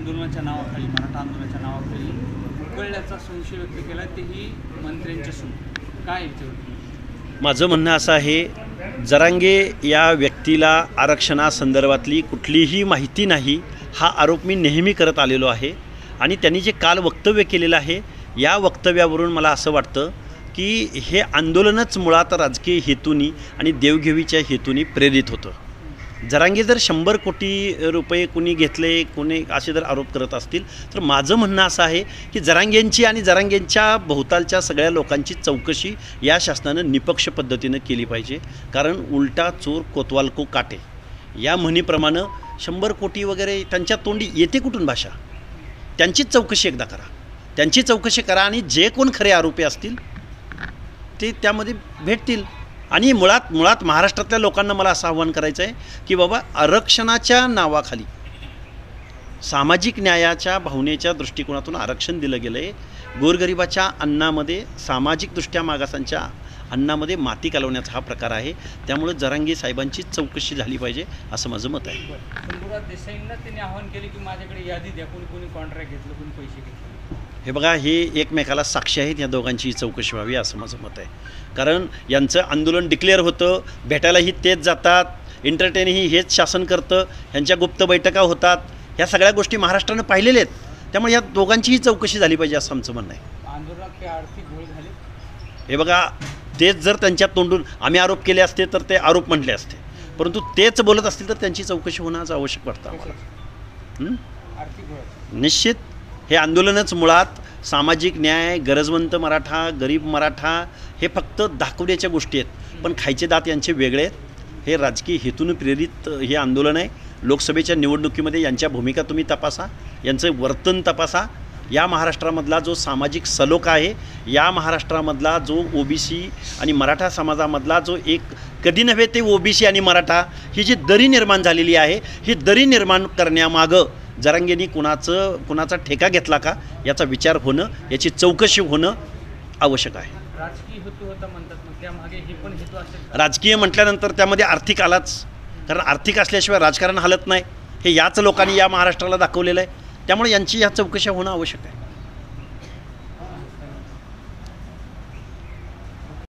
आंदोलनाच्या नावाखाली, मराठा आंदोलनाच्या नावाखाली उकळल्याचा संशय व्यक्त केला, तेही मंत्र्यांच्यासून. काय याच्यावर माझं म्हणणं असं आहे, जरांगे या व्यक्तीला आरक्षणासंदर्भातली कुठलीही माहिती नाही हा आरोप मी नेहमी करत आलेलो आहे. आणि त्यांनी जे काल वक्तव्य केलेलं आहे, या वक्तव्यावरून मला असं वाटतं की हे आंदोलनच मुळात राजकीय हेतूनी आणि देवघेवीच्या हेतूनी प्रेरित होतं. जरांगे जर 100 कोटी रुपये कुणी घेतले, कोणी असे जर आरोप करत असतील, तर माझं म्हणणं असं आहे की जरांगेंची आणि जरांगेंच्या भोवतालच्या सगळ्या लोकांची चौकशी या शासनानं निपक्ष पद्धतीनं केली पाहिजे. कारण उलटा चोर कोतवाल को काटे या म्हणीप्रमाणे 100 कोटी वगैरे त्यांच्या तोंडी येते कुठून भाषा. त्यांचीच चौकशी एकदा करा, त्यांची चौकशी करा आणि जे कोण खरे आरोपी असतील ते त्यामध्ये भेटतील. आणि मुळात महाराष्ट्रातल्या लोकांना मला असं आव्हान करायचं आहे की बाबा, आरक्षणाच्या नावाखाली सामाजिक न्यायाच्या भावनेच्या दृष्टिकोनातून आरक्षण दिलं गेलं आहे. गोरगरिबाच्या अन्नामध्ये, सामाजिकदृष्ट्या मागासांच्या अन्नामध्ये माती कालवण्याचा हा प्रकार आहे. त्यामुळे जरांगे साहेबांची चौकशी झाली पाहिजे असं माझं मत आहे. शंभूराज देसाईंना त्यांनी आवाहन केले की माझ्याकडे यादी द्या, कोणी कॉन्ट्रॅक्ट घेतलं, कोणी पैसे घेतले. हे बघा, हे एकमेकाला साक्षी आहेत. या दोघांची चौकशी व्हावी असं माझं मत आहे. कारण यांचं आंदोलन डिक्लेअर होतं, भेटायलाही तेच जातात, एंटरटेनही हेच शासन करतं, ह्यांच्या गुप्त बैठका होतात. ह्या सगळ्या गोष्टी महाराष्ट्रानं पाहिलेल्या आहेत. त्यामुळे या दोघांचीही चौकशी झाली पाहिजे असं आमचं म्हणणं आहे. आंदोलनात काही आर्थिक घोळ झाले? हे बघा, तेच जर त्यांच्या तोंडून आम्ही आरोप केले असते तर ते आरोप म्हटले असते, परंतु तेच बोलत असतील तर त्यांची चौकशी होणं आवश्यक वाटतं आम्हाला. आर्थिक घोळ निश्चित हे आंदोलनच मुळात सामाजिक न्याय, गरजवंत मराठा, गरीब मराठा हे फक्त दाखवण्याच्या गोष्टी आहेत. पण खायचे दात यांचे वेगळे आहेत. हे राजकीय हेतून प्रेरित हे आंदोलन आहे. लोकसभेच्या निवडणुकीमध्ये यांच्या भूमिका तुम्ही तपासा, यांचं वर्तन तपासा. या महाराष्ट्रामधला जो सामाजिक सलोखा आहे, या महाराष्ट्रामधला जो ओबीसी आणि मराठा समाजामधला जो एक कधी नव्हे ते ओबीसी आणि मराठा ही जी दरी निर्माण झालेली आहे, ही दरी निर्माण करण्यामागं जरांगेंनी कुणाचा ठेका घेतला का याचा विचार होणं, याची चौकशी होणं आवश्यक आहे. राजकीय हेतू होता म्हणतात, मग त्यामागे हे पण हेतू असेल? राजकीय म्हटल्यानंतर त्यामध्ये आर्थिक आलाच, कारण आर्थिक असल्याशिवाय राजकारण हलत नाही. हे याच लोकांनी या महाराष्ट्राला दाखवलेलं आहे. त्यामुळे यांची या चौकशा होणं आवश्यक आहे.